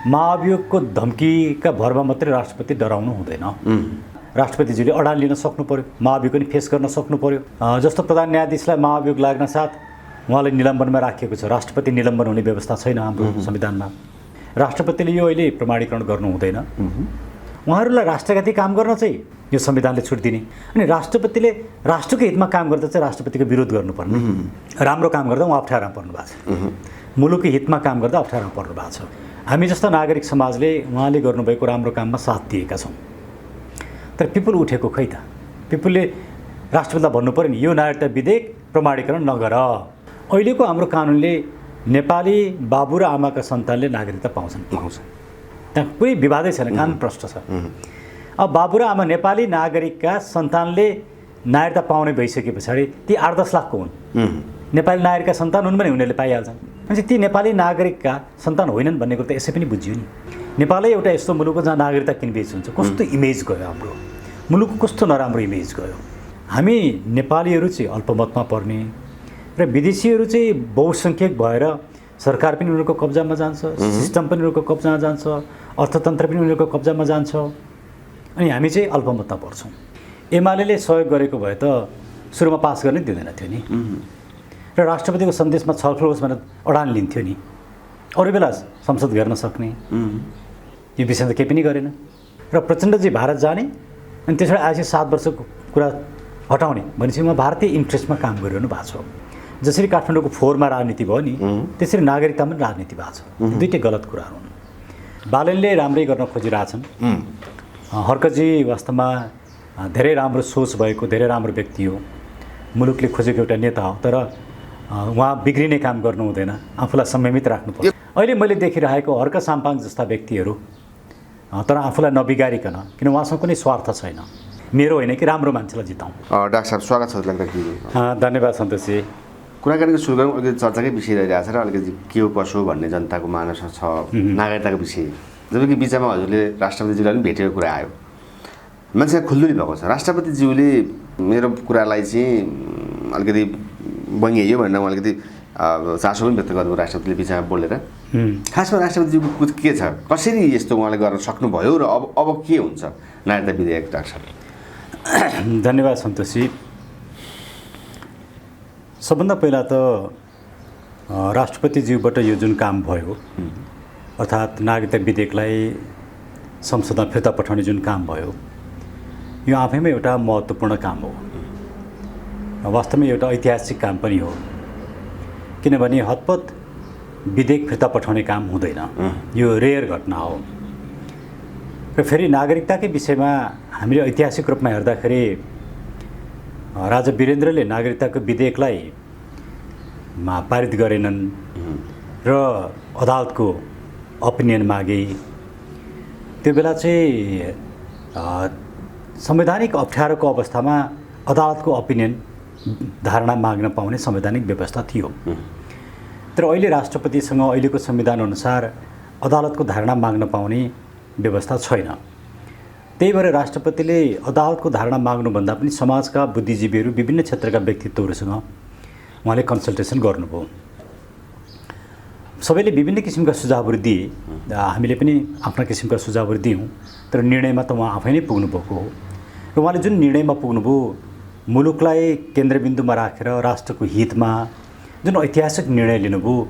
महाभियोगको धम्कीका भरमा मात्रै राष्ट्रपति डराउनु हुँदैन। राष्ट्रपतिज्यूले अडान लिन सक्नु पर्यो, महाभियोग पनि फेस गर्न सक्नु पर्यो। जस्तो प्रधान न्यायाधीशलाई महाभियोग लाग्न साथ उहाँलाई निलम्बनमा राखिएको छ। राष्ट्रपति निलम्बन हुने व्यवस्था छैन हाम्रो संविधानमा। राष्ट्रपतिले यो अहिले प्रमाणीकरण गर्नु हुँदैन। उहाँहरूलाई राष्ट्रघाती काम गर्न चाहिँ यो संविधानले छुट दिने, अनि राष्ट्रपतिले राष्ट्रको हितमा काम गर्दा चाहिँ राष्ट्रपतिको विरोध गर्नुपर्ने। राम्रो काम गर्दा उहाँ अप्ठ्यारोमा पर्नु भएको छ, मुलुकको हितमा काम गर्दा अप्ठ्यारोमा पर्नु भएको छ। हामी जस्ता नागरिक समाजले उहाँले गर्नुभएको राम्रो काममा साथ दिएका छौँ। तर पिपुल उठेको खै त? पिपुलले राष्ट्रपतिलाई भन्नु पऱ्यो नि यो नागरिकता विधेयक प्रमाणीकरण नगर। अहिलेको हाम्रो कानुनले नेपाली बाबु र आमाका सन्तानले नागरिकता पाउँछन्। त्यहाँ कुनै विवादै छैन, कानुन प्रष्ट छ। अब बाबु र आमा नेपाली नागरिकका सन्तानले नागरिकता पाउने भइसके पछाडि ती 8-10 लाखको हुन्, नेपाली नागरिकका सन्तान हुन् भने उनीहरूले पाइहाल्छन्। अनि ती नेपाली नागरिकका सन्तान होइनन् भन्ने कुरो त यसै पनि बुझ्यो नि। नेपालै एउटा यस्तो मुलुक हो जहाँ नागरिकता किनबेच हुन्छ। कस्तो इमेज गयो हाम्रो मुलुकको, कस्तो नराम्रो इमेज गयो। हामी नेपालीहरू चाहिँ अल्पमतमा पर्ने र विदेशीहरू चाहिँ बहुसङ्ख्यक भएर सरकार पनि उनीहरूको कब्जामा जान्छ, सिस्टम पनि उनीहरूको कब्जामा जान्छ, अर्थतन्त्र पनि उनीहरूको कब्जामा जान्छ, अनि हामी चाहिँ अल्पमतमा पर्छौँ। एमाले सहयोग गरेको भए त सुरुमा पास गर्नै दिँदैन थियो नि, र राष्ट्रपतिको सन्देशमा छलफल होस् भनेर अडान लिन्थ्यो नि। अरू बेला संसद गर्न सक्ने, यो विषयमा त केही पनि गरेन। र प्रचण्डजी भारत जाने अनि त्यसबाट आएपछि 7 वर्षको कुरा हटाउने भनेपछि उहाँ भारतीय इन्ट्रेस्टमा काम गरिरहनु भएको छ। जसरी काठमाडौँको फोहोरमा राजनीति भयो नि, त्यसरी नागरिकतामा पनि राजनीति भएको छ। दुईटै गलत कुराहरू हुन्। बालनले राम्रै गर्न खोजिरहेछन्। हर्कजी वास्तवमा धेरै राम्रो सोच भएको, धेरै राम्रो व्यक्ति हो, मुलुकले खोजेको एउटा नेता हो। तर उहाँ बिग्रिने काम गर्नु हुँदैन, आफूलाई संयमित राख्नु पर्छ। अहिले मैले देखिरहेको हर्क साम्पाङ जस्ता व्यक्तिहरू, तर आफूलाई नबिगारिकन, किन उहाँसँग कुनै स्वार्थ छैन, मेरो होइन कि राम्रो मान्छेलाई जिताउँ। डाक्टर साहब स्वागत छ लाग्दाखेरि। धन्यवाद सन्तोषजी। कुराकानीको सुरु गरौँ। अलिकति चर्चाकै विषय रहिरहेको छ र अलिकति के हो कसो भन्ने जनताको मानस छ नागरिकताको विषय। जबकि बिचमा हजुरले राष्ट्रपतिज्यूलाई पनि भेटेको कुरा आयो, मान्छे खुल्दुली भएको छ। राष्ट्रपतिज्यूले मेरो कुरालाई चाहिँ अलिकति बङ्ग्याइयो भनेर उहाँ अलिकति चासो पनि व्यक्त गर्नुभयो राष्ट्रपतिले बिचमा बोलेर। खासमा राष्ट्रपतिज्यूको के छ, कसरी यस्तो उहाँले गर्न सक्नुभयो र अब के हुन्छ नागरिकता विधेयक? डाक्टर साहब धन्यवाद सन्तोषजी। सबभन्दा पहिला त राष्ट्रपतिज्यूबाट यो जुन काम भयो, अर्थात् नागरिकता विधेयकलाई संसदमा फिर्ता पठाउने जुन काम भयो, यो आफैमा एउटा महत्त्वपूर्ण काम हो। वास्तवमा एउटा ऐतिहासिक काम पनि हो, किनभने हतपत विधेयक फिर्ता पठाउने काम हुँदैन, यो रेयर घटना हो। र फेरि नागरिकताकै विषयमा हामीले ऐतिहासिक रूपमा हेर्दाखेरि राजा वीरेन्द्रले नागरिकताको विधेयकलाई पारित गरेनन् र अदालतको ओपिनियन मागे। त्यो बेला चाहिँ संवैधानिक अप्ठ्यारोको अवस्थामा अदालतको ओपिनियन धारणा माग्न पाउने संवैधानिक व्यवस्था थियो। तर अहिले राष्ट्रपतिसँग अहिलेको संविधान अनुसार अदालतको धारणा माग्न पाउने व्यवस्था छैन। त्यही भएर राष्ट्रपतिले अदालतको धारणा माग्नुभन्दा पनि समाजका बुद्धिजीवीहरू, विभिन्न क्षेत्रका व्यक्तित्वहरूसँग उहाँले कन्सल्टेसन गर्नुभयो। सबैले विभिन्न किसिमका सुझावहरू दिए, हामीले पनि आफ्ना किसिमका सुझावहरू दियौँ। तर निर्णयमा त उहाँ आफै नै पुग्नुभएको हो। र उहाँले जुन निर्णयमा पुग्नुभयो, मुलुकलाई केन्द्रबिन्दुमा राखेर राष्ट्रको हितमा जुन ऐतिहासिक निर्णय लिनुभयो,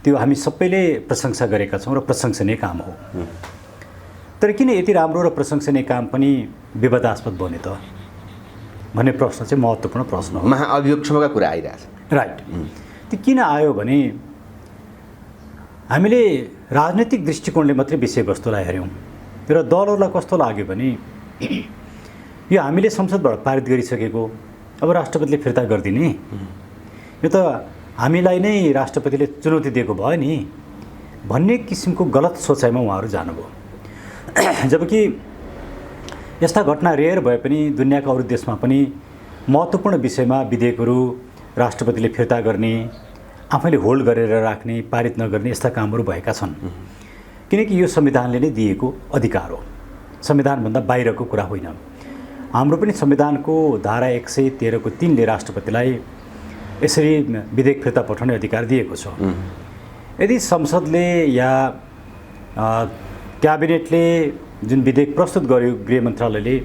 त्यो हामी सबैले प्रशंसा गरेका छौँ र प्रशंसनीय काम हो। तर किन यति राम्रो र प्रशंसनीय काम पनि विवादास्पद बन्यो त भन्ने प्रश्न चाहिँ महत्त्वपूर्ण प्रश्न हो। महाअभियोगसम्मका कुरा आइरहेछ। राइट। त्यो किन आयो भने हामीले राजनीतिक दृष्टिकोणले मात्रै विषयवस्तुलाई हेऱ्यौँ र दलहरूलाई कस्तो लाग्यो भने यो हामीले संसदबाट पारित गरिसकेको, अब राष्ट्रपतिले फिर्ता गरिदिने, यो त हामीलाई नै राष्ट्रपतिले चुनौती दिएको भयो नि भन्ने किसिमको गलत सोचाइमा उहाँहरू जानुभयो। जबकि यस्ता घटना रेयर भए पनि दुनियाँका अरू देशमा पनि महत्त्वपूर्ण विषयमा विधेयकहरू राष्ट्रपतिले फिर्ता गर्ने, आफैले होल्ड गरेर राख्ने, पारित नगर्ने यस्ता कामहरू भएका छन्। किनकि यो संविधानले नै दिएको अधिकार हो, संविधानभन्दा बाहिरको कुरा होइन। हाम्रो पनि संविधानको धारा 113 को 3 ले राष्ट्रपतिलाई यसरी विधेयक फिर्ता पठाउने अधिकार दिएको छ। यदि संसदले या क्याबिनेटले जुन विधेयक प्रस्तुत गर्यो गृह मन्त्रालयले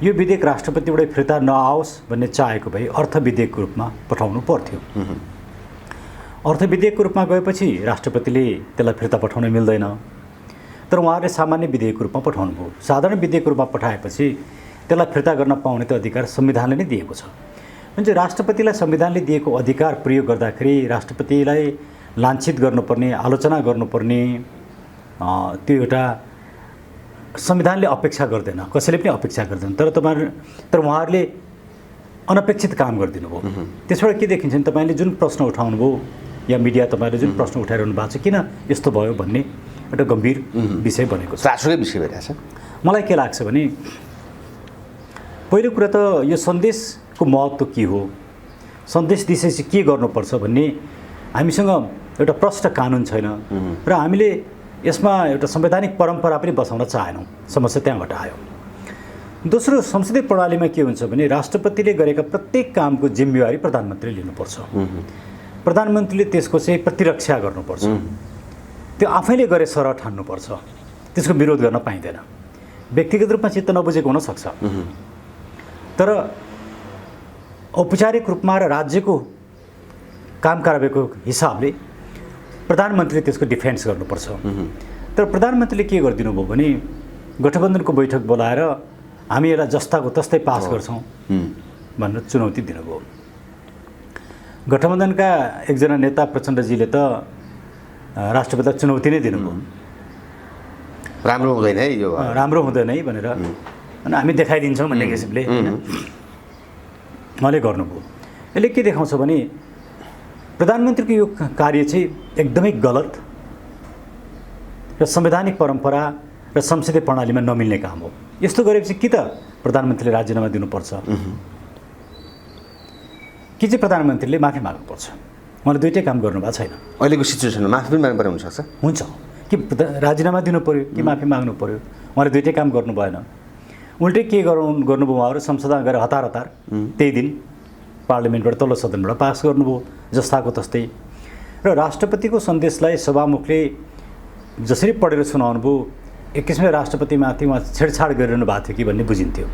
यो विधेयक राष्ट्रपतिबाटै फिर्ता नआओस् भन्ने चाहेको भए अर्थ विधेयकको रूपमा पठाउनु पर्थ्यो। अर्थ विधेयकको रूपमा गएपछि राष्ट्रपतिले त्यसलाई फिर्ता पठाउन मिल्दैन, तर उहाँहरूले सामान्य विधेयकको रूपमा पठाउनु भयो। साधारण विधेयकको रूपमा पठाएपछि त्यसलाई फिर्ता गर्न पाउने त अधिकार संविधानले नै दिएको छ। भने राष्ट्रपतिलाई संविधानले दिएको अधिकार प्रयोग गर्दाखेरि राष्ट्रपतिलाई लाञ्छित गर्नुपर्ने, आलोचना गर्नुपर्ने त्यो एउटा संविधानले अपेक्षा गर्दैन, कसैले पनि अपेक्षा गर्दैन। तर उहाँहरूले अनपेक्षित काम गरिदिनु भयो। त्यसबाट के देखिन्छ भने तपाईँले जुन प्रश्न उठाउनु भयो या मिडिया तपाईँले जुन प्रश्न उठाइरहनु भएको छ किन यस्तो भयो भन्ने एउटा गम्भीर विषय बनेको छ, चासोकै विषय भइरहेछ। मलाई के लाग्छ भने पहिलो कुरा त यो सन्देशको महत्त्व के हो, सन्देश दिएपछि के गर्नुपर्छ भन्ने हामीसँग एउटा प्रष्ट कानुन छैन र हामीले यसमा एउटा संवैधानिक परम्परा पनि बसाउन चाहेनौँ। समस्या त्यहाँबाट आयो। दोस्रो, संसदीय प्रणालीमा के हुन्छ भने राष्ट्रपतिले गरेका प्रत्येक कामको जिम्मेवारी प्रधानमन्त्रीले लिनुपर्छ। प्रधानमन्त्रीले त्यसको चाहिँ प्रतिरक्षा गर्नुपर्छ। त्यो आफैले गरे सरह ठान्नुपर्छ, त्यसको विरोध गर्न पाइँदैन। व्यक्तिगत रूपमा चित्त नबुझेको हुनसक्छ, तर औपचारिक रूपमा र राज्यको काम कारबाहीको हिसाबले प्रधानमन्त्रीले त्यसको डिफेन्स गर्नुपर्छ। तर प्रधानमन्त्रीले के गरिदिनु भयो भने गठबन्धनको बैठक बोलाएर हामी यसलाई जस्ताको तस्तै पास गर्छौँ भनेर चुनौती दिनुभयो। गठबन्धनका एकजना नेता प्रचण्डजीले त राष्ट्रपतिलाई चुनौती नै दिनुभयो, राम्रो हुँदैन है यो, राम्रो हुँदैन है भनेर, अनि हामी देखाइदिन्छौँ भन्ने किसिमले उहाँले गर्नुभयो। यसले के देखाउँछ भने प्रधानमन्त्रीको यो कार्य चाहिँ एकदमै गलत र संवैधानिक परम्परा र संसदीय प्रणालीमा नमिल्ने काम हो। यस्तो गरेपछि कि त प्रधानमन्त्रीले राजीनामा दिनुपर्छ कि चाहिँ प्रधानमन्त्रीले माफी माग्नुपर्छ। उहाँले दुइटै काम गर्नुभएको छैन। अहिलेको सिचुएसनमा माफी पनि माग्नु पर्ने हुनसक्छ। हुन्छ कि राजीनामा दिनु पऱ्यो कि माफी माग्नु पऱ्यो, उहाँले दुइटै काम गर्नु भएन। उल्टै के गर्नुभयो उहाँहरू संसदमा गएर हतार त्यही दिन पार्लिमेन्टबाट तल्लो सदनबाट पास गर्नुभयो जस्ताको तस्तै। र राष्ट्रपतिको सन्देशलाई सभामुखले जसरी पढेर सुनाउनु भयो एक किसिमले राष्ट्रपतिमाथि उहाँ छेडछाड गरिरहनु भएको थियो कि भन्ने बुझिन्थ्यो।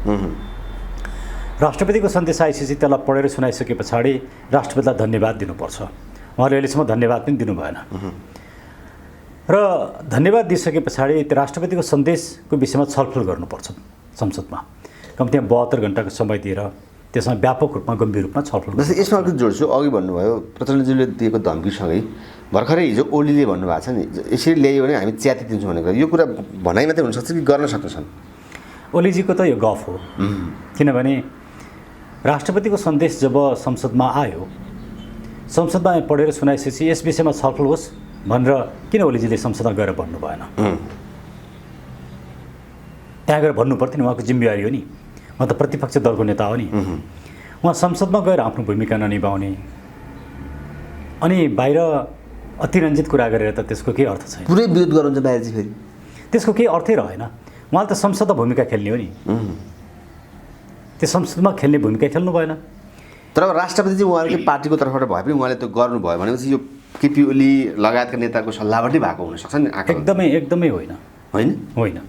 राष्ट्रपतिको सन्देश आइसकेपछि त्यसलाई पढेर सुनाइसके पछाडि राष्ट्रपतिलाई धन्यवाद दिनुपर्छ। उहाँले अहिलेसम्म धन्यवाद पनि दिनु भएन। र धन्यवाद दिइसके पछाडि त्यो राष्ट्रपतिको सन्देशको विषयमा छलफल गर्नुपर्छ संसदमा। कम्तीमा 72 घन्टाको समय दिएर त्यसमा व्यापक रूपमा गम्भीर रूपमा छलफल। जस्तै यसमा अलिकति जोड्छु, अघि भन्नुभयो प्रचण्डजीले दिएको धम्कीसँगै भर्खरै हिजो ओलीले भन्नुभएको छ नि यसरी ल्यायो भने हामी च्याति दिन्छौँ भनेको, यो कुरा भनाइ मात्रै हुनसक्छ कि गर्न सक्छन्? ओलीजीको त यो गफ हो। किनभने राष्ट्रपतिको सन्देश जब संसदमा आयो, संसदमा पढेर सुनाइसकेपछि यस विषयमा छलफल होस् भनेर किन ओलीजीले संसदमा गएर भन्नु भएन? त्यहाँ गएर भन्नु पर्थ्यो नि, उहाँको जिम्मेवारी हो नि, उहाँ त प्रतिपक्ष दलको नेता हो नि। उहाँ संसदमा गएर आफ्नो भूमिका ननिभाउने अनि बाहिर अतिरञ्जित कुरा गरेर त त्यसको केही अर्थ छैन। पुरै विरोध गर्नुहुन्छ बाहिर चाहिँ, फेरि त्यसको केही अर्थै रहेन। उहाँले त संसदमा भूमिका खेल्ने हो नि, त्यो संसदमा खेल्ने भूमिका खेल्नु भएन। तर अब राष्ट्रपति चाहिँ उहाँकै पार्टीको तर्फबाट भए पनि उहाँले त्यो गर्नुभयो भनेपछि यो केपी ओली लगायतका नेताको सल्लाहबाटै भएको हुनसक्छ नि? एकदमै होइन। होइन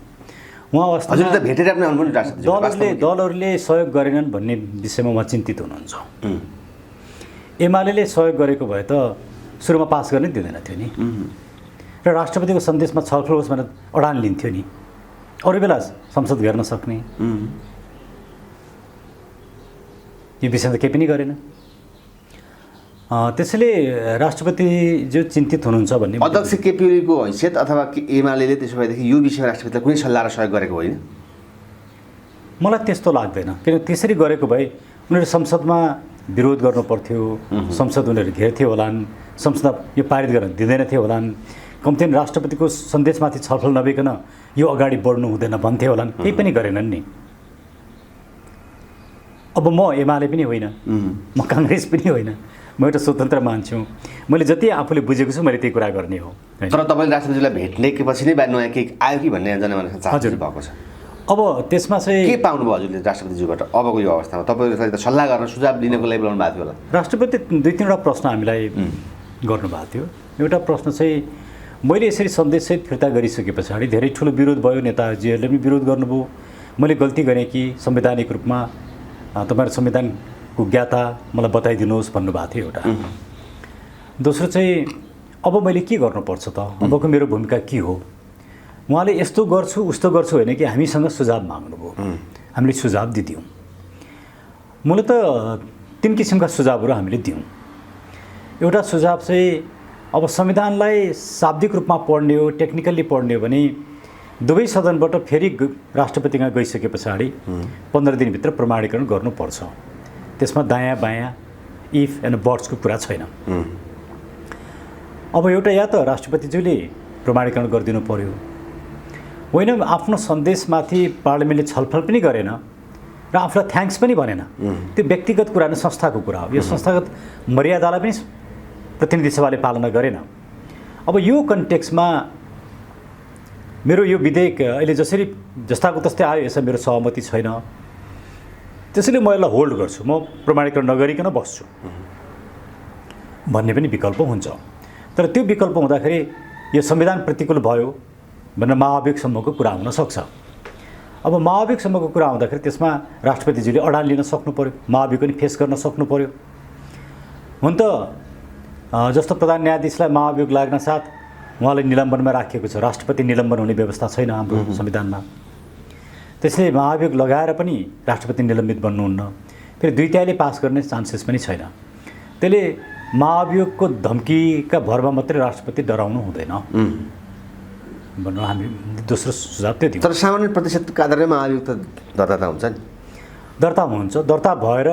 उहाँ हजुर त भेटेर पनि आउनु पनि दलहरूले सहयोग गरेनन् भन्ने विषयमा उहाँ चिन्तित हुनुहुन्छ। एमाले सहयोग गरेको भए त सुरुमा पास गर्नै दिँदैन थियो नि, र राष्ट्रपतिको सन्देशमा छलफल होस् भनेर अडान लिन्थ्यो नि, अरू बेला संसद घेर्न सक्ने। यो विषय त केही पनि गरेन। त्यसैले राष्ट्रपति जो चिन्तित हुनुहुन्छ भन्ने अध्यक्ष केपी ओलीको हैसियत अथवा एमाले त्यसो भएदेखि यो विषयमा राष्ट्रपतिलाई कुनै सल्लाह र सहयोग गरेको होइन? मलाई त्यस्तो लाग्दैन। किन त्यसरी गरेको भए उनीहरू संसदमा विरोध गर्नु पर्थ्यो, संसद उनीहरू घेर्थ्यो होलान्, संसद यो पारित गर्न दिँदैन थियो होलान्, कम्तीमा राष्ट्रपतिको सन्देशमाथि छलफल नभइकन यो अगाडि बढ्नु हुँदैन भन्थ्यो होलान्। केही पनि गरेनन् नि। अब म एमाले पनि होइन, म काङ्ग्रेस पनि होइन, म एउटा स्वतन्त्र मान्छे हुँ। मैले जति आफूले बुझेको छु मैले त्यही कुरा गर्ने हो। तर तपाईँले राष्ट्रपतिलाई भेट्नेपछि नै बाहिर नयाँ केही आयो कि भन्ने जनमानसमा चाहन्छ भएको छ। अब त्यसमा चाहिँ के पाउनुभयो हजुरले राष्ट्रपतिज्यूबाट अबको यो अवस्थामा? तपाईँले त सल्लाह गर्न सुझाव लिनको लागि बोलाउनु भएको थियो होला। राष्ट्रपति 2-3वटा प्रश्न हामीलाई गर्नुभएको थियो। एउटा प्रश्न चाहिँ मैले यसरी सन्देशसहित फिर्ता गरिसके पछाडि धेरै ठुलो विरोध भयो, नेताजीहरूले पनि विरोध गर्नुभयो। मैले गल्ती गरेँ कि संवैधानिक रूपमा तपाईँहरू संविधानको ज्ञाता मलाई बताइदिनुहोस् भन्नुभएको थियो एउटा। दोस्रो चाहिँ अब मैले के गर्नुपर्छ त, अबको मेरो भूमिका के हो? उहाँले यस्तो गर्छु उस्तो गर्छु होइन कि हामीसँग सुझाव माग्नुभयो, हामीले सुझाव दियौँ। मूलत 3 किसिमका सुझावहरू हामीले दियौँ। एउटा सुझाव चाहिँ अब संविधानलाई शाब्दिक रूपमा पढ्ने हो, टेक्निकल्ली पढ्ने हो भने दुवै सदनबाट फेरि राष्ट्रपतिमा गइसके पछाडि 15 दिनभित्र प्रमाणीकरण गर्नुपर्छ। त्यसमा दायाँ बायाँ इफ एन्ड बट्सको कुरा छैन। अब एउटा या त राष्ट्रपतिज्यूले प्रमाणीकरण गरिदिनु पर्यो, होइन आफ्नो सन्देशमाथि पार्लियामेन्टले छलफल पनि गरेन र आफूलाई थ्याङ्क्स पनि भनेन। त्यो व्यक्तिगत कुरा नै, संस्थाको कुरा हो। यो संस्थागत मर्यादालाई पनि प्रतिनिधि सभाले पालना गरेन। अब यो कन्टेक्स्टमा मेरो यो विधेयक अहिले जस्ताको तस्तै आयो, यसमा मेरो सहमति छैन, त्यसैले म यसलाई होल्ड गर्छु, म प्रमाणीकरण नगरिकन बस्छु भन्ने पनि विकल्प हुन्छ। तर त्यो विकल्प हुँदाखेरि यो संविधान प्रतिकूल भयो भनेर महाभियोगसम्मको कुरा हुनसक्छ। अब महाभियोगसम्मको कुरा हुँदाखेरि त्यसमा राष्ट्रपतिज्यूले अडान लिन सक्नु पर्यो, महाभियोग पनि फेस गर्न सक्नु पर्यो। हुन त जस्तो प्रधान न्यायाधीशलाई महाभियोग लाग्न साथ उहाँलाई निलम्बनमा राखिएको छ। राष्ट्रपति निलम्बन हुने व्यवस्था छैन हाम्रो संविधानमा। त्यसले महाभियोग लगाएर पनि राष्ट्रपति निलम्बित बन्नुहुन्न। फेरि 2/3ले पास गर्ने चान्सेस पनि छैन। त्यसले महाभियोगको धम्कीका भरमा मात्रै राष्ट्रपति डराउनु हुँदैन भन्नु हामी दोस्रो सुझाव त्यो दियौँ। तर सामान्य प्रतिशतको आधारमा महाभियोग त दर्ता त हुन्छ नि, दर्ता हुन्छ। दर्ता भएर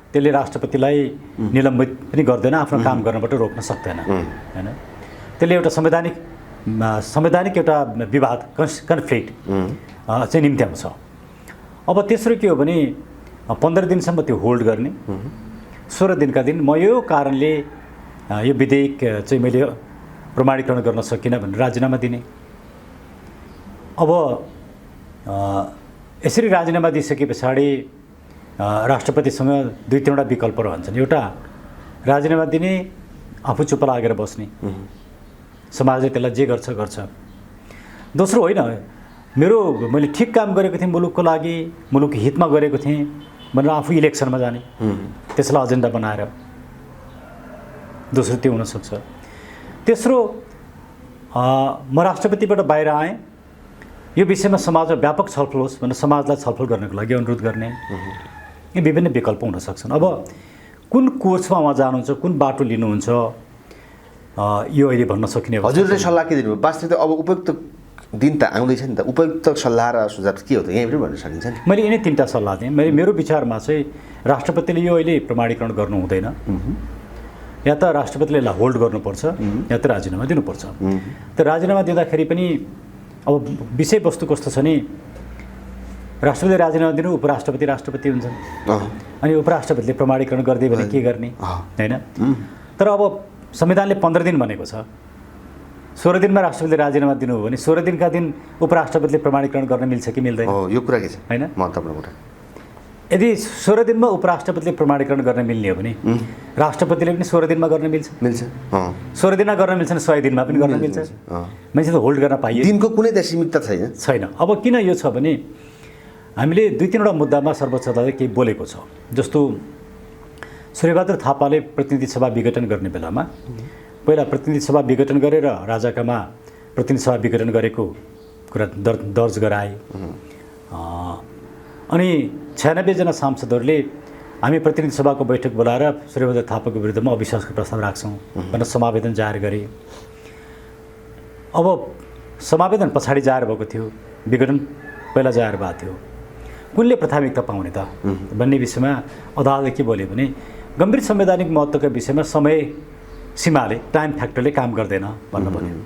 त्यसले राष्ट्रपतिलाई निलम्बित पनि गर्दैन, आफ्नो काम गर्नबाट रोक्न सक्दैन, होइन। त्यसले एउटा संवैधानिक एउटा विवाद, कन्फ्लिक्ट चाहिँ निम्त्याउँछ। अब तेस्रो के हो भने 15 दिनसम्म त्यो होल्ड गर्ने। 16 दिनका दिन म यो कारणले यो विधेयक चाहिँ मैले प्रमाणीकरण गर्न सकिनँ भनेर राजीनामा दिने। अब यसरी राजीनामा दिइसके पछाडि राष्ट्रपतिसँग 2-3वटा विकल्प रहन्छन्। एउटा राजीनामा दिने, आफू चुप लागेर बस्ने, समाजले त्यसलाई जे गर्छ गर्छ। दोस्रो होइन, मैले ठिक काम गरेको थिएँ, मुलुकको लागि, मुलुकको हितमा गरेको थिएँ भनेर आफू इलेक्सनमा जाने, त्यसलाई एजेन्डा बनाएर। दोस्रो त्यो हुनसक्छ। तेस्रो, म राष्ट्रपतिबाट बाहिर आएँ, यो विषयमा समाजमा व्यापक छलफल होस् भनेर समाजलाई छलफल गर्नको लागि अनुरोध गर्ने। यी विभिन्न विकल्प हुन सक्छन्। अब कुन कोर्समा उहाँ जानुहुन्छ, कुन बाटो लिनुहुन्छ, यो अहिले भन्न सकिने। हजुरले सल्लाह के दिनुभयो? वास्तविक अब उपयुक्त दिन त आउँदैछ नि त, उपयुक्त सल्लाह र सुझाव के हो त, यहीँ पनि भन्न सकिन्छ नि? मैले यिनै 3टा सल्लाह दिएँ। मेरो विचारमा चाहिँ राष्ट्रपतिले यो अहिले प्रमाणीकरण गर्नु हुँदैन, या त राष्ट्रपतिले यसलाई होल्ड गर्नुपर्छ, या त राजीनामा दिनुपर्छ। त राजीनामा दिँदाखेरि पनि अब विषयवस्तु कस्तो छ नि, राष्ट्रपतिले राजीनामा दिनु, उपराष्ट्रपति राष्ट्रपति हुन्छन्, अनि उपराष्ट्रपतिले प्रमाणीकरण गरिदियो भने के गर्ने, होइन। तर अब संविधानले 15 दिन भनेको छ। 16 दिनमा राष्ट्रपतिले राजीनामा दिनु हो भने 16 दिनका दिन उपराष्ट्रपतिले प्रमाणीकरण गर्न मिल्छ कि मिल्दैन? यो कुरा के छ, होइन, महत्त्वपूर्ण कुरा। यदि 16 दिनमा उपराष्ट्रपतिले प्रमाणीकरण गर्न मिल्ने हो भने राष्ट्रपतिले पनि 16 दिनमा गर्न मिल्छ। 16 दिनमा गर्न मिल्छ, 100 दिनमा पनि गर्न मिल्छ। मान्छे त होल्ड गर्न पाइयो, दिनको कुनै त सीमितता छैन। अब किन यो छ भने हामीले 2-3वटा मुद्दामा सर्वोच्च अदालतले केही बोलेको छ। जस्तो सूर्यबहादुर थापाले प्रतिनिधि सभा विघटन गर्ने बेलामा पहिला प्रतिनिधि सभा विघटन गरेर राजाकामा प्रतिनिधि सभा विघटन गरेको कुरा दर्ज गराए। अनि 96 जना सांसदहरूले हामी प्रतिनिधि सभाको बैठक बोलाएर सूर्यबहादुर थापाको विरुद्धमा अविश्वासको प्रस्ताव राख्छौँ भनेर समावेदन जाहेर गरे। अब समावेदन पछाडि जाहेर भएको थियो, विघटन पहिला जाहेर भएको थियो। कुनले प्राथमिकता पाउने त भन्ने विषयमा अदालतले के बोल्यो भने गम्भीर संवैधानिक महत्त्वका विषयमा समय सीमाले, टाइम फ्याक्टरले काम गर्दैन भन्नु भन्यो।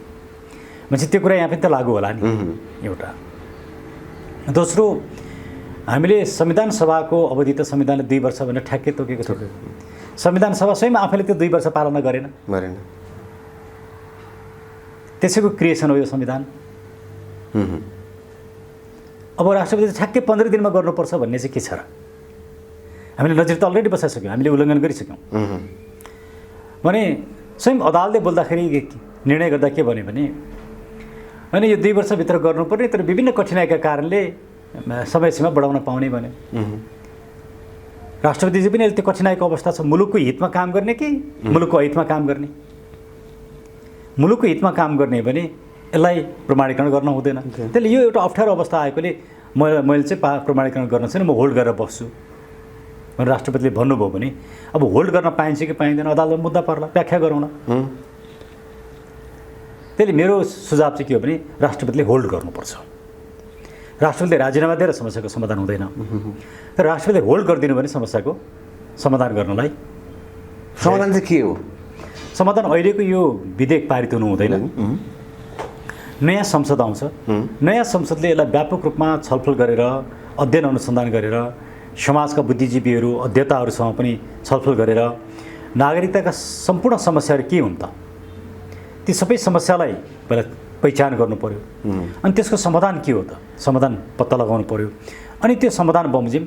मान्छे त्यो कुरा यहाँ पनि त लागू होला नि, एउटा। दोस्रो, हामीले संविधान सभाको अवधि त संविधानले 2 वर्ष भनेर ठ्याक्कै तोकेको थियो। संविधान सभा स्वयं आफैले त्यो 2 वर्ष पालना गरेन। त्यसैको क्रिएसन हो यो संविधान। अब राष्ट्रपतिले ठ्याक्कै 15 दिनमा गर्नुपर्छ भन्ने चाहिँ के छ र? हामीले नजिर त अलरेडी बसाइसक्यौँ, हामीले उल्लङ्घन गरिसक्यौँ भने स्वयं अदालतले बोल्दाखेरि निर्णय गर्दा के भन्यो भने होइन यो 2 वर्षभित्र गर्नुपर्ने तर विभिन्न कठिनाइका कारणले समयसीमा बढाउन पाउने भन्यो। राष्ट्रपतिजी पनि अहिले त्यो कठिनाइको अवस्था छ, मुलुकको हितमा काम गर्ने कि मुलुकको अहितमा काम गर्ने? मुलुकको हितमा काम गर्ने भने यसलाई प्रमाणीकरण गर्न हुँदैन। त्यसले यो एउटा अप्ठ्यारो अवस्था आएकोले मैले चाहिँ प्रमाणीकरण गर्न छैन, म होल्ड गरेर बस्छु भनेर राष्ट्रपतिले भन्नुभयो भने अब होल्ड गर्न पाइन्छ कि पाइँदैन अदालतमा मुद्दा पर्ला, व्याख्या गरौँला। त्यसले मेरो सुझाव चाहिँ के हो भने राष्ट्रपतिले होल्ड गर्नुपर्छ। राष्ट्रपतिले राजीनामा दिएर समस्याको समाधान हुँदैन, तर राष्ट्रपतिले होल्ड गरिदिनु भने समस्याको समाधान गर्नलाई समाधान चाहिँ के हो? समाधान अहिलेको यो विधेयक पारित हुनु हुँदैन। नयाँ संसद आउँछ, नयाँ संसदले यसलाई व्यापक रूपमा छलफल गरेर अध्ययन अनुसन्धान गरेर समाजका बुद्धिजीवीहरू अध्येताहरूसँग पनि छलफल गरेर नागरिकताका सम्पूर्ण समस्याहरू के हुन् त ती सबै समस्यालाई पहिला पहिचान गर्नु पर्यो। अनि त्यसको समाधान के हो त समाधान पत्ता लगाउनु पर्यो। अनि त्यो समाधान बमोजिम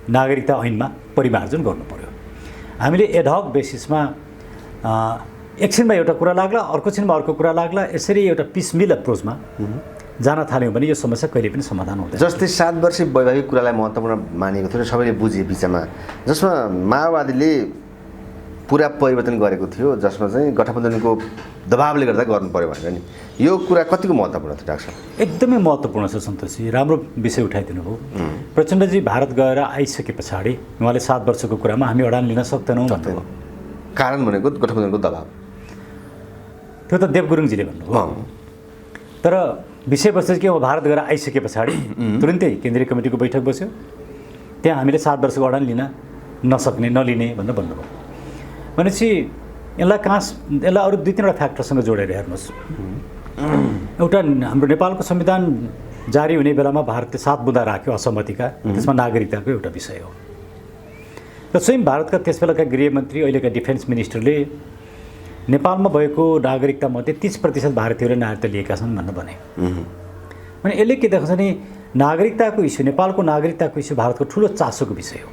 नागरिकता ऐनमा परिमार्जन गर्नु पर्यो। हामीले एडहक बेसिसमा एकछिनमा एउटा कुरा लाग्ला, अर्को छिनमा अर्को कुरा लाग्ला, यसरी एउटा पिसमिल एप्रोचमा जान थाल्यौँ भने यो समस्या कहिले पनि समाधान हुँदैन। जस्तै 7 वर्षीय वैवाहिक कुरालाई महत्त्वपूर्ण मानेको थियो र सबैले बुझे बिचमा, जसमा माओवादीले पुरा परिवर्तन गरेको थियो, जसमा चाहिँ गठबन्धनको दबावले गर्दा गर्नु पर्यो भनेर नि, यो कुरा कतिको महत्त्वपूर्ण थियो डाक्टर साहब? एकदमै महत्त्वपूर्ण छ सन्तोषजी, राम्रो विषय उठाइदिनु भयो। प्रचण्डजी भारत गएर आइसके पछाडि उहाँले 7 वर्षको कुरामा हामी अडान लिन सक्दैनौँ भन्नुभयो। कारण भनेको गठबन्धनको दबाव, त्यो त देव गुरुङजीले भन्नुभयो। तर विषयवस्तु चाहिँ के हो, भारत गएर आइसके पछाडि तुरुन्तै केन्द्रीय कमिटीको बैठक बस्यो, त्यहाँ हामीले 7 वर्षको अडान लिन नसक्ने नलिने भनेर भन्नुभयो। भनेपछि यसलाई अरू 2-3वटा फ्याक्टरसँग जोडेर हेर्नुहोस्। एउटा हाम्रो नेपालको संविधान जारी हुने बेलामा भारतले 7 बुँदा राख्यो असहमतिका, त्यसमा नागरिकताको एउटा विषय हो। र स्वयं भारतका त्यसबेलाका गृहमन्त्री अहिलेका डिफेन्स मिनिस्टरले नेपालमा भएको नागरिकतामध्ये 30% भारतीयहरूले नागरिकता लिएका छन् भनेर भने। भने यसले के देखाउँछ भने नागरिकताको इस्यु, नेपालको नागरिकताको इस्यु भारतको ठुलो चासोको विषय हो।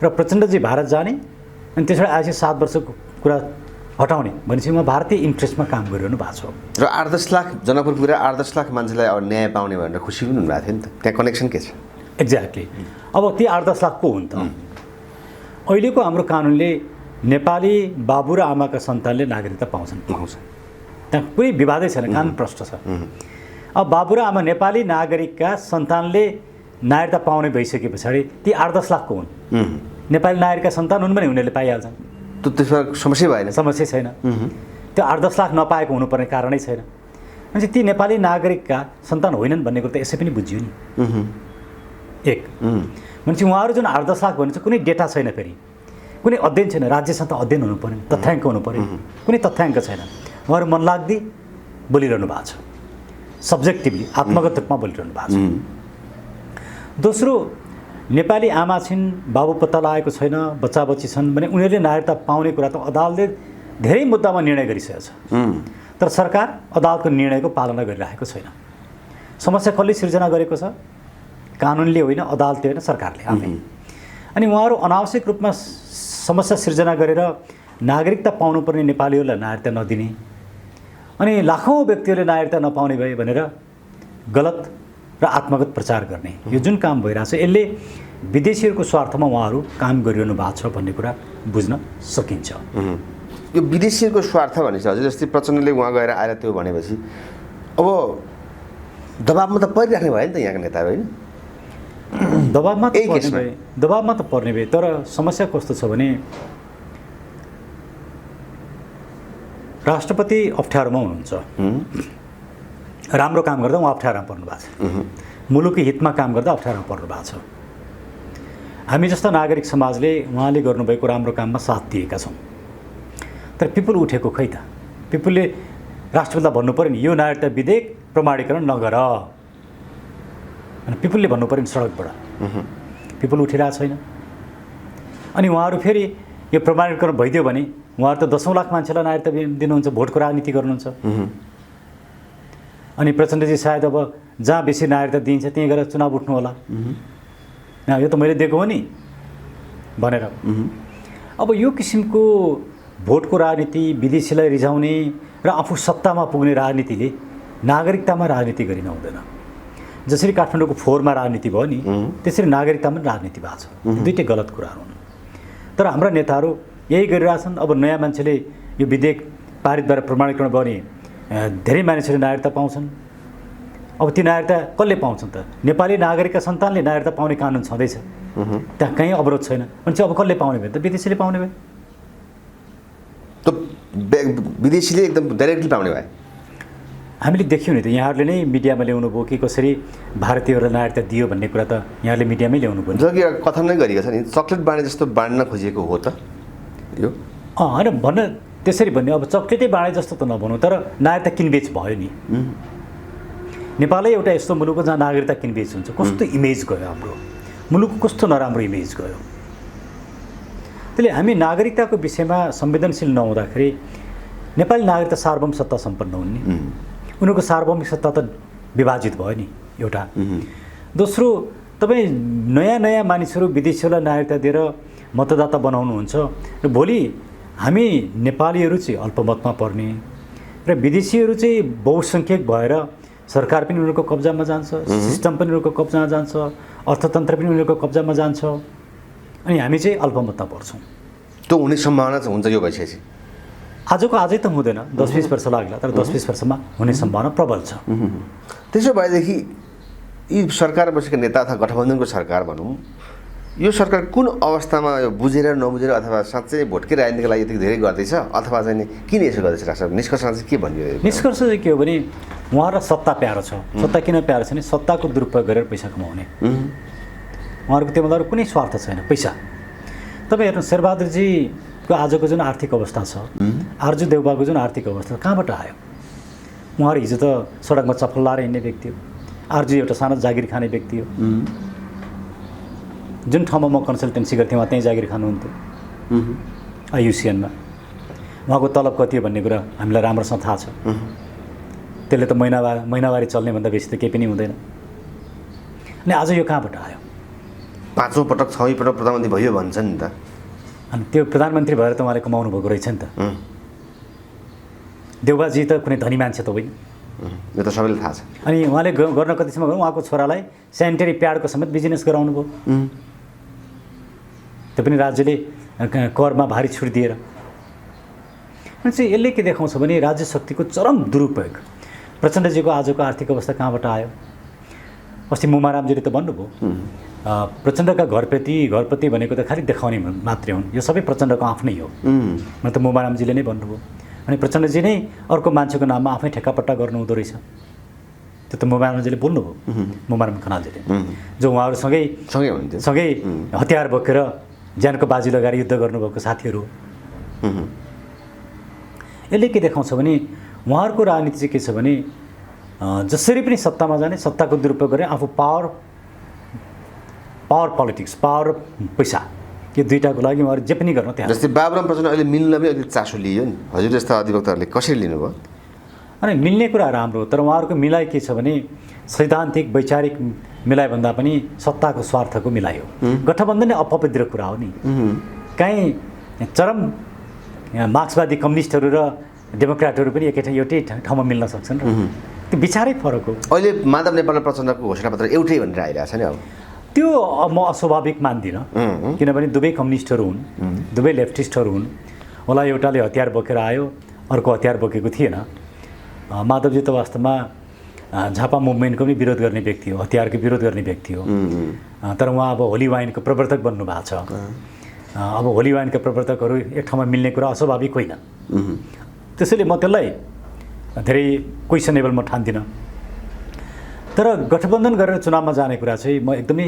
र प्रचण्डजी भारत जाने अनि त्यसबाट आएपछि 7 वर्षको कुरा हटाउने भनेपछि उहाँ भारतीय इन्ट्रेस्टमा काम गरिरहनु भएको छ। र 8-10 लाख जनकपुर पुगेर 8-10 लाख मान्छेलाई अब न्याय पाउने भनेर खुसी पनि हुनुभएको थियो नि त, त्यहाँ कनेक्सन के छ? एक्ज्याक्टली। अब ती 8-10 लाख को हुन् त? अहिलेको हाम्रो कानुनले नेपाली बाबु र आमाका सन्तानले नागरिकता पाउँछन्। त्यहाँ कुनै विवादै छैन, कानुन प्रष्ट छ। अब बाबु र आमा नेपाली नागरिकका सन्तानले नागरिकता पाउने भइसके पछाडि ती 8-10 लाखको हुन्, नेपाली नागरिकका सन्तान हुन् भने उनीहरूले पाइहाल्छन्। त त्यसमा समस्या भएन? समस्या छैन। त्यो 8-10 लाख नपाएको हुनुपर्ने कारणै छैन। भनेपछि ती नेपाली नागरिकका सन्तान होइनन् भन्ने कुरो त यसै पनि बुझियो नि। एक भनेपछि उहाँहरू जुन 8-10 लाख भन्छ कुनै डेटा छैन, फेरि कुनै अध्ययन छैन, राज्यसँग त अध्ययन हुनु पऱ्यो, तथ्याङ्क हुनु पऱ्यो, कुनै तथ्याङ्क छैन। उहाँहरू मनलाग्दी बोलिरहनु भएको छ, सब्जेक्टिभली आत्मगत रूपमा बोलिरहनु भएको छ। दोस्रो, नेपाली आमा छिन्, बाबु पत्ता लागेको छैन, बच्चा बच्ची छन् भने उनीहरूले नागरिकता पाउने कुरा त अदालतले धेरै मुद्दामा निर्णय गरिसकेको छ, तर सरकार अदालतको निर्णयको पालना गरिरहेको छैन। समस्या कसले सिर्जना गरेको छ? कानुनले होइन, अदालतले होइन, सरकारले आफै। अनि उहाँहरू अनावश्यक रूपमा समस्या सिर्जना गरेर नागरिकता पाउनुपर्ने नेपालीहरूलाई नागरिकता नदिने अनि लाखौँ व्यक्तिहरूले नागरिकता नपाउने भए भनेर गलत र आत्मगत प्रचार गर्ने यो जुन काम भइरहेछ, यसले विदेशीहरूको स्वार्थमा उहाँहरू काम गरिरहनु भएको छ भन्ने कुरा बुझ्न सकिन्छ। यो विदेशीहरूको स्वार्थ भनेपछि हजुर जस्तै प्रचण्डले उहाँ गएर आएर त्यो भनेपछि अब दबाबमा त परिराख्ने भयो नि त यहाँका नेताहरू, होइन? दबाबमा त पर्ने भए, तर समस्या कस्तो छ भने राष्ट्रपति अप्ठ्यारोमा हुनुहुन्छ। राम्रो काम गर्दा उहाँ अप्ठ्यारोमा पर्नु भएको छ, मुलुकको हितमा काम गर्दा अप्ठ्यारोमा पर्नु भएको छ। हामी जस्ता नागरिक समाजले उहाँले गर्नुभएको राम्रो काममा साथ दिएका छौँ, तर पिपुल उठेको खै त? पिपुलले राष्ट्रपतिलाई भन्नु पऱ्यो नि यो नागरिकता विधेयक प्रमाणीकरण नगर, अनि पिपुलले भन्नु पऱ्यो नि सडकबाट। पिपुल उठिरहेको छैन। अनि उहाँहरू फेरि यो प्रमाणीकरण भइदियो भने उहाँहरू त 10औं लाख मान्छेलाई नागरिकता दिनुहुन्छ, भोटको राजनीति गर्नुहुन्छ। अनि प्रचण्डजी सायद अब जहाँ बेसी नागरिकता दिइन्छ त्यहीँ गएर चुनाव उठ्नु होला, यो त मैले दिएको हो नि भनेर। अब यो किसिमको भोटको राजनीति, विदेशीलाई रिझाउने र आफू सत्तामा पुग्ने राजनीतिले नागरिकतामा राजनीति गरिन हुँदैन। जसरी काठमाडौँको फोहोरमा राजनीति भयो नि, त्यसरी नागरिकतामा राजनीति भएको छ। दुईटै गलत कुराहरू हुन्। तर हाम्रा नेताहरू यही गरिरहेछन्। अब नयाँ मान्छेले यो विधेयक पारित भएर प्रमाणीकरण भयो भने धेरै मानिसहरूले नागरिकता पाउँछन्। अब ती नागरिकता कसले पाउँछन् त? नेपाली नागरिकका सन्तानले नागरिकता पाउने कानुन छँदैछ, त्यहाँ कहीँ अवरोध छैन भने चाहिँ अब कसले पाउने भयो त? विदेशीले पाउने भयो। त विदेशीले एकदम डाइरेक्टली पाउने भयो। हामीले देख्यौँ नि त, यहाँहरूले नै मिडियामा ल्याउनु भयो कि कसरी भारतीयहरूलाई नागरिकता दियो भन्ने कुरा त यहाँहरूले मिडियामै ल्याउनु भयो। जो कि कथन नै गरिएको छ नि, चक्लेट बाँडे जस्तो बाँड्न खोजिएको हो त यो? होइन भन्न त्यसरी भन्ने, अब चक्लेटै बाँडे जस्तो त नभनौँ, तर नागरिकता किनबेच भयो नि। नेपालै एउटा यस्तो मुलुक हो जहाँ नागरिकता किनबेच हुन्छ। कस्तो इमेज गयो हाम्रो मुलुकको, कस्तो नराम्रो इमेज गयो। त्यसले हामी नागरिकताको विषयमा संवेदनशील नहुँदाखेरि नेपाली नागरिकता सार्वभौम सत्ता सम्पन्न हुन् नि, उनीहरूको सार्वभौमिक सत्ता त विभाजित भयो नि एउटा। दोस्रो, तपाईँ नयाँ नयाँ मानिसहरू विदेशीहरूलाई नागरिकता दिएर मतदाता बनाउनुहुन्छ र भोलि हामी नेपालीहरू चाहिँ अल्पमतमा पर्ने र विदेशीहरू चाहिँ बहुसङ्ख्यक भएर सरकार पनि उनीहरूको कब्जामा जान्छ, सिस्टम पनि उनीहरूको कब्जामा जान्छ, अर्थतन्त्र पनि उनीहरूको कब्जामा जान्छ, अनि हामी चाहिँ अल्पमतमा पर्छौँ। त्यो हुने सम्भावना चाहिँ हुन्छ यो भइसकेपछि? आजको आजै त हुँदैन, 10-20 वर्ष लाग्ला, तर 10-20 वर्षमा हुने सम्भावना प्रबल छ। त्यसो भएदेखि यी सरकार बसेका नेता अथवा गठबन्धनको सरकार भनौँ, यो सरकार कुन अवस्थामा यो बुझेर नबुझेर अथवा साँच्चै भोटकै राजनीतिको लागि यति धेरै गर्दैछ अथवा चाहिँ नि किन यसो गर्दैछ? राष्ट्र निष्कर्षमा चाहिँ के भन्यो? निष्कर्ष चाहिँ के हो भने उहाँहरूलाई सत्ता प्यारो छ। सत्ता किन प्यारो छ भने सत्ताको दुरुपयोग गरेर पैसा कमाउने। उहाँहरूको त्योभन्दा अरू कुनै स्वार्थ छैन, पैसा। तपाईँ हेर्नु, शेरबहादुरजीको आजको जुन आर्थिक अवस्था छ, आर्जु देउबाको जुन आर्थिक अवस्था कहाँबाट आयो? उहाँहरू हिजो त सडकमा चप्पल लाएर हिँड्ने व्यक्ति हो। आर्जु एउटा सानो जागिर खाने व्यक्ति हो। जुन ठाउँमा म कन्सल्टेन्सी गर्थेँ उहाँ त्यहीँ जागिर खानुहुन्थ्यो, आयुसिएनमा। उहाँको तलब कति हो भन्ने कुरा हामीलाई राम्रोसँग थाहा छ। त्यसले त महिनावारी चल्ने भन्दा बेसी त केही पनि हुँदैन। अनि आज यो कहाँबाट आयो? 5औं पटक 6औं पटक प्रधानमन्त्री भयो भन्छ नि त। अनि त्यो प्रधानमन्त्री भएर त उहाँले कमाउनु भएको रहेछ नि त। देउबाजी त कुनै धनी मान्छे त होइन, यो त सबैलाई थाहा छ। अनि उहाँले गर्न कतिसम्म गर्नु, उहाँको छोरालाई सेनिटरी प्याडको समेत बिजनेस गराउनु भयो। त्यो पनि राज्यले करमा भारी छुट दिएर। अनि चाहिँ यसले के देखाउँछ भने राज्य शक्तिको चरम दुरुपयोग। प्रचण्डजीको आजको आर्थिक अवस्था कहाँबाट आयो? अस्ति मुमारामजीले त भन्नुभयो, प्रचण्डका घरपति भनेको त खालि देखाउने मात्रै हुन्, यो सबै प्रचण्डको आफ्नै हो। म त मुमारामजीले नै भन्नुभयो। अनि प्रचण्डजी नै अर्को मान्छेको नाममा आफै ठेक्कापट्टा गर्नु हुँदो रहेछ। त्यो त मुमारामजीले बोल्नुभयो, मुमाराम खनालजीले, जो उहाँहरूसँगै हतियार बोकेर ज्यानको बाजी लगाएर युद्ध गर्नुभएको साथीहरू। यसले के देखाउँछ भने उहाँहरूको राजनीति चाहिँ के छ भने जसरी पनि सत्तामा जाने, सत्ताको दुरुपयोग गरेर आफू पावर पोलिटिक्स, पावर पैसा, यो दुईटाको लागि उहाँहरू जे पनि गर्न त्यहाँ। जस्तै बाबुराम प्रचण्ड अहिले मिल्नमै अलिक चासो लियो नि, हजुर जस्ता अधिवक्ताहरूले कसरी लिनुभयो? अनि मिल्ने कुरा राम्रो, तर उहाँहरूको मिलाइ के छ भने सैद्धान्तिक वैचारिक मिलाइ भन्दा पनि सत्ताको स्वार्थको मिलाइ हो। गठबन्धन नै अपवित्र कुरा हो नि। कहीँ चरम मार्क्सवादी कम्युनिस्टहरू र डेमोक्रेटहरू पनि एउटै ठाउँमा मिल्न सक्छन् र त्यो विचारै फरक हो। अहिले माधव नेपाल र प्रचण्डको घोषणापत्र एउटै भनेर आइरहेछ नि। अब त्यो म अस्वाभाविक मान्दिनँ, किनभने दुवै कम्युनिस्टहरू हुन्, दुवै लेफ्टिस्टहरू हुन्। होला एउटाले हतियार बोकेर आयो, अर्को हतियार बोकेको थिएन। माधवजी त वास्तवमा झापा मुभमेन्टको पनि विरोध गर्ने व्यक्ति हो, हतियारको विरोध गर्ने व्यक्ति हो। तर उहाँ अब होली वाइनको प्रवर्तक बन्नु भएको छ। अब होली वाइनका प्रवर्तकहरू एक ठाउँमा मिल्ने कुरा अस्वाभाविक होइन। त्यसैले म त्यसलाई धेरै क्वेसनेबल म ठान्दिनँ। तर गठबन्धन गरेर चुनावमा जाने कुरा चाहिँ म एकदमै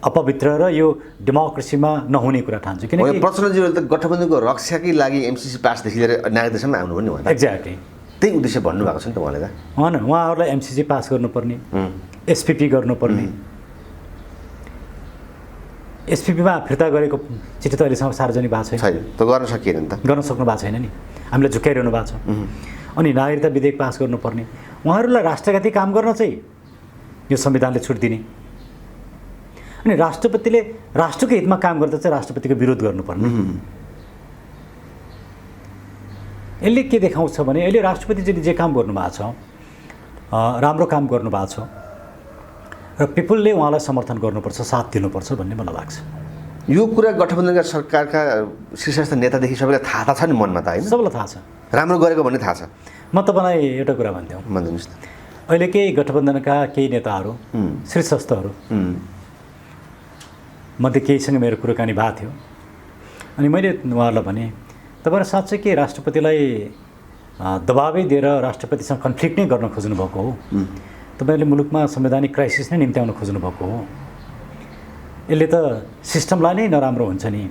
अपवित्र र यो डेमोक्रेसीमा नहुने कुरा ठान्छु। किनकि प्रचण्डजीले त गठबन्धनको रक्षाकै लागि एमसिसी पासदेखि लिएर नागरिकतासम्म आउनु पनि उहाँ एक्ज्याक्टली त्यही उद्देश्य भन्नुभएको छ नि त उहाँले त। होइन, उहाँहरूलाई एमसिसी पास गर्नुपर्ने, एसपिपी गर्नुपर्ने। एसपिपीमा फिर्ता गरेको चिठी त अहिलेसम्म सार्वजनिक भएको छैन। त गर्न सकिएन नि त, गर्न सक्नु भएको छैन नि, हामीलाई झुक्याइरहनु भएको छ। अनि नागरिकता विधेयक पास गर्नुपर्ने, उहाँहरूलाई राष्ट्रघाती काम गर्न चाहिँ यो संविधानले छुट दिने। अनि राष्ट्रपतिले राष्ट्रको हितमा काम गर्दा चाहिँ राष्ट्रपतिको विरोध गर्नुपर्ने। यसले के देखाउँछ भने अहिले राष्ट्रपतिजीले जे काम गर्नुभएको छ राम्रो काम गर्नुभएको छ र पिपुलले उहाँलाई समर्थन गर्नुपर्छ, साथ दिनुपर्छ भन्ने मलाई लाग्छ। यो कुरा गठबन्धनका सरकारका शीर्षस्थ नेतादेखि सबैलाई थाहा छ नि मनमा त होइन? सबैलाई थाहा छ राम्रो गरेको भन्ने थाहा छ। म तपाईँलाई एउटा कुरा भनिदिउँ, भनिदिनुहोस् न। अहिले केही गठबन्धनका केही नेताहरू शीर्षस्थहरू मध्ये केहीसँग मेरो कुराकानी भएको थियो अनि मैले उहाँहरूलाई भने तपाईँहरू साँच्चै के राष्ट्रपतिलाई दबाबै दिएर राष्ट्रपतिसँग कन्फ्लिक्ट नै गर्न खोज्नु भएको हो? तपाईँहरूले मुलुकमा संवैधानिक क्राइसिस नै निम्त्याउन खोज्नु भएको हो? यसले त सिस्टमलाई नै नराम्रो हुन्छ नि।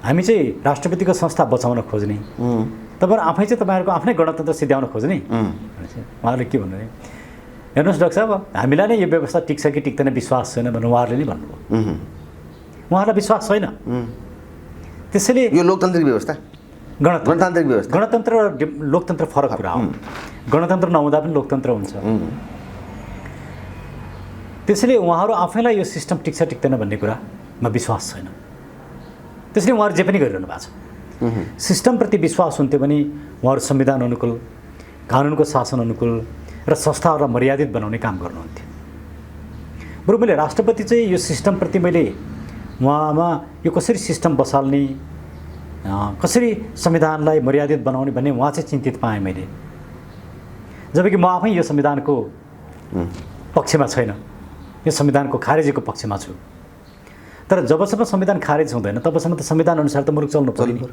हामी चाहिँ राष्ट्रपतिको संस्था बचाउन खोज्ने, तपाईँहरू आफै चाहिँ तपाईँहरूको आफ्नै गणतन्त्र सिद्ध्याउन खोज्ने। उहाँहरूले के भन्नु, हेर्नुहोस् डाक्टर साहब, हामीलाई नै यो व्यवस्था टिक्छ कि टिक्दैन विश्वास छैन भनेर उहाँहरूले नै भन्नुभयो। उहाँहरूलाई विश्वास छैन। त्यसैले यो लोकतान्त्रिक व्यवस्था, गणतान्त्रिक व्यवस्था, गणतन्त्र र लोकतन्त्र फरक कुरा हो। गणतन्त्र नहुँदा पनि लोकतन्त्र हुन्छ। त्यसैले उहाँहरू आफैलाई यो सिस्टम टिक्छ टिक्दैन भन्ने कुरामा विश्वास छैन। त्यसैले उहाँहरू जे पनि गरिरहनु भएको छ। सिस्टमप्रति विश्वास हुन्थ्यो भने उहाँहरू संविधान अनुकूल, कानुनको शासन अनुकूल र संस्थाहरूलाई मर्यादित बनाउने काम गर्नुहुन्थ्यो। बरु मैले राष्ट्रपति चाहिँ यो सिस्टमप्रति मैले उहाँमा यो कसरी सिस्टम बसाल्ने, कसरी संविधानलाई मर्यादित बनाउने भन्ने उहाँ चाहिँ चिन्तित पाएँ मैले। जबकि म आफै यो संविधानको पक्षमा छैन, यो संविधानको खारेजीको पक्षमा छु। तर जबसम्म संविधान खारेज हुँदैन तबसम्म त संविधान अनुसार त मुलुक चल्नु पर्यो।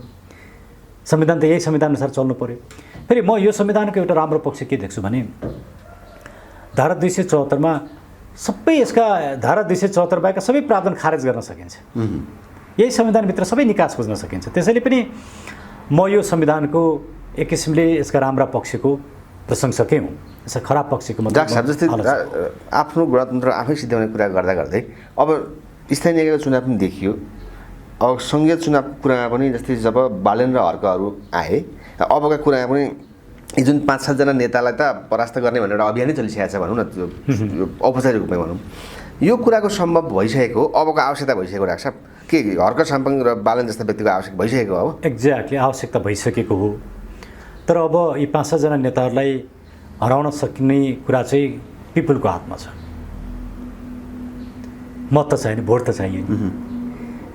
संविधान त यही संविधान अनुसार चल्नु पर्यो। फेरि म यो संविधानको एउटा राम्रो पक्ष के देख्छु भने धारा 274मा सबै यसका धारा 274 बाहेक सबै प्रावधान खारेज गर्न सकिन्छ। यही संविधानभित्र सबै निकास खोज्न सकिन्छ। त्यसैले पनि म यो संविधानको एक किसिमले यसका राम्रा पक्षको प्रशंसकै हुँ। यसका खराब पक्षको जस्तै आफ्नो गणतन्त्र आफै सिद्ध्याउने कुरा गर्दा गर्दै अब स्थानीय निकायको चुनाव पनि देखियो। अब सङ्घीय चुनावको कुरामा पनि जस्तै जब बालेन र हर्कहरू आए, अबका कुरामा पनि जुन 5-7 जना नेतालाई त परास्त गर्ने भनेर अभियानै चलिसकेको छ भनौँ न, औपचारिक रूपमै भनौँ। यो कुराको सम्भव भइसकेको, अबको आवश्यकता भइसकेको डाक्टर साहब, के हर्क साम्पाङ र बालन जस्ता व्यक्तिको आवश्यक भइसकेको हो? एक्ज्याक्टली आवश्यकता भइसकेको हो। तर अब यी 5-7 जना नेताहरूलाई हराउन सक्ने कुरा चाहिँ पिपुलको हातमा छ। मत त चाहिने, भोट त चाहियो।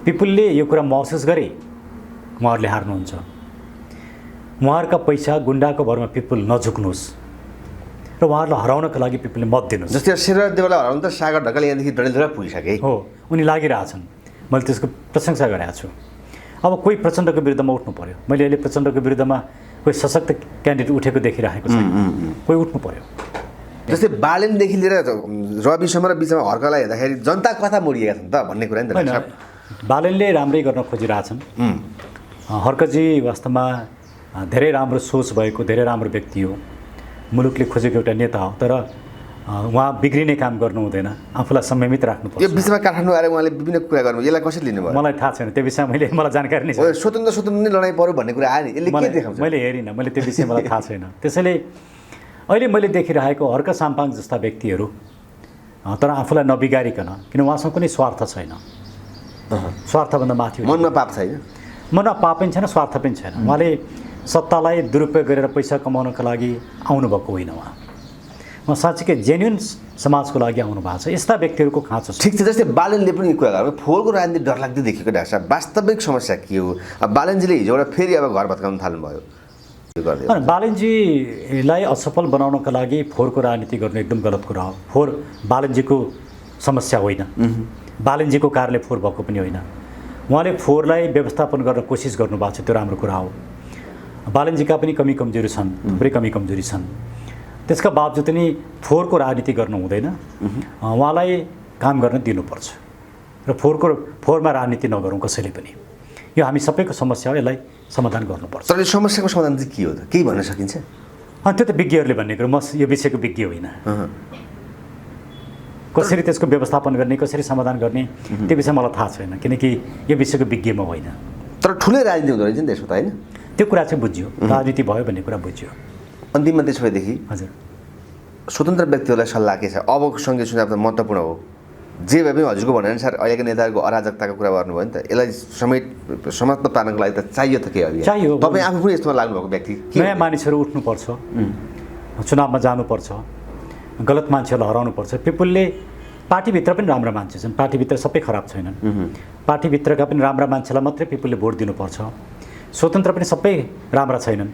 पिपुलले यो कुरा महसुस गरे उहाँहरूले हार्नुहुन्छ। उहाँहरूका पैसा गुन्डाको भरमा पिपुल नझुक्नुहोस् र उहाँहरूलाई हराउनको लागि पिपुलले मत दिनुहोस्। जस्तै शेरबहादुर देउवालाई हराउनु त सागर ढकाल यहाँदेखि डडेलधुरा पुगिसके हो, उनी लागिरहेछन्। मैले त्यसको प्रशंसा गरेको छु। अब कोही प्रचण्डको विरुद्धमा उठ्नु पर्यो। मैले अहिले प्रचण्डको विरुद्धमा कोही सशक्त क्यान्डिडेट उठेको देखिरहेको छैन। कोही उठ्नु पर्यो। जस्तै बालेनदेखि लिएर रविसम्म र बिचमा हर्कलाई हेर्दाखेरि जनता कता मोडिएका छन् त भन्ने कुरा नि त। बालेनले राम्रै गर्न खोजिरहेछन्। हर्कजी वास्तवमा धेरै राम्रो सोच भएको, धेरै राम्रो व्यक्ति हो। मुलुकले खोजेको एउटा नेता हो। तर उहाँ बिग्रिने काम गर्नु हुँदैन, आफूलाई संयमित राख्नुपर्छ। यो बिचमा काठमाडौँ आएर उहाँले विभिन्न कुरा गर्नु, यसलाई कसरी लिनुभयो? मलाई थाहा छैन त्यो विषयमा, मलाई जानकारी नै छैन। स्वतन्त्र नै लडाइँ पर्यो भन्ने कुरा आयो नि, यसले के देखाउँछ? मैले हेरिनँ, मैले त्यो विषय मलाई थाहा छैन। त्यसैले अहिले मैले देखिरहेको हर्क साम्पाङ जस्ता व्यक्तिहरू तर आफूलाई नबिगारिकन, किन उहाँसँग कुनै स्वार्थ छैन, स्वार्थभन्दा माथि मनमा पाप छैन, मनमा पाप पनि छैन, स्वार्थ पनि छैन। उहाँले सत्तालाई दुरुपयोग गरेर पैसा कमाउनको लागि आउनुभएको होइन। उहाँ साँच्चीकै जेन्युन समाजको लागि आउनु भएको छ। यस्ता व्यक्तिहरूको खाँचो छ। ठिक छ। जस्तै बालेनले पनि कुरा गर्यो, फोहोरको राजनीति डरलाग्दो देखेको डाक्टर साहब, वास्तविक समस्या के हो? अब बालेनजीले हिजो एउटा फेरि अब घर भत्काउन थाल्नुभयो। बालेनजीलाई असफल बनाउनको लागि फोहोरको राजनीति गर्नु एकदम गलत कुरा हो। फोहोर बालेनजीको समस्या होइन, बालेनजीको कारणले फोहोर भएको पनि होइन। उहाँले फोहोरलाई व्यवस्थापन गर्न कोसिस गर्नुभएको छ, त्यो राम्रो कुरा हो। बालेनजीका पनि कमी कमजोरी छन्, थुप्रै कमी कमजोरी छन्। त्यसका बावजुद नि फोहोरको राजनीति गर्नु हुँदैन। उहाँलाई काम गर्न दिनुपर्छ र फोहोरमा राजनीति नगरौँ कसैले पनि। यो हामी सबैको समस्या हो, यसलाई समाधान गर्नुपर्छ। तर यो समस्याको समाधान चाहिँ के हो त? केही भन्न सकिन्छ? त्यो त विज्ञहरूले भन्ने कुरो, म यो विषयको विज्ञ होइन। कसरी त्यसको व्यवस्थापन गर्ने, कसरी समाधान गर्ने त्यो विषय मलाई थाहा छैन, किनकि यो विषयको विज्ञ म होइन। तर ठुलै राजनीति हुँदो रहेछ नि त्यसो त, होइन? त्यो कुरा चाहिँ बुझ्यो, राजनीति भयो भन्ने कुरा बुझ्यो। अन्तिममा त्यसो भएदेखि हजुर स्वतन्त्र व्यक्तिहरूलाई सल्लाह के छ? अबको सङ्घीय चुनाव त महत्त्वपूर्ण हो, जे भए पनि हजुरको भनाइअनुसार अहिलेको नेताहरूको अराजकताको कुरा गर्नुभयो नि त, यसलाई समाप्त पार्नको लागि त चाहियो त के अभियान? चाहियो। तपाईँ आफू पनि यस्तोमा लाग्नुभएको व्यक्ति, नयाँ मानिसहरू उठ्नुपर्छ, चुनावमा जानुपर्छ, गलत मान्छेहरूलाई हराउनुपर्छ। पिपुलले पार्टीभित्र पनि राम्रा मान्छे छन्, पार्टीभित्र सबै खराब छैनन्, पार्टीभित्रका पनि राम्रा मान्छेलाई मात्रै पिपुलले भोट दिनुपर्छ। स्वतन्त्र पनि सबै राम्रा छैनन्,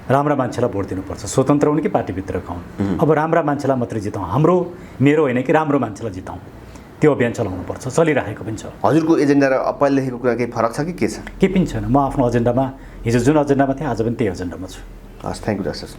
राम्रा मान्छेलाई भोट दिनुपर्छ। स्वतन्त्र हुन् कि पार्टीभित्रका हुन्, अब राम्रा मान्छेलाई मात्रै जिताउँ, मेरो होइन कि राम्रो मान्छेलाई जिताउँ, त्यो अभियान चलाउनुपर्छ, चलिरहेको पनि छ। हजुरको एजेन्डा र पहिलेदेखिको कुरा केही फरक छ कि के छ? केही पनि छैन। म आफ्नो एजेन्डामा, हिजो जुन एजेन्डामा थिएँ आज पनि त्यही एजेन्डामा छु। हस्, थ्याङ्क यू डाक्टर।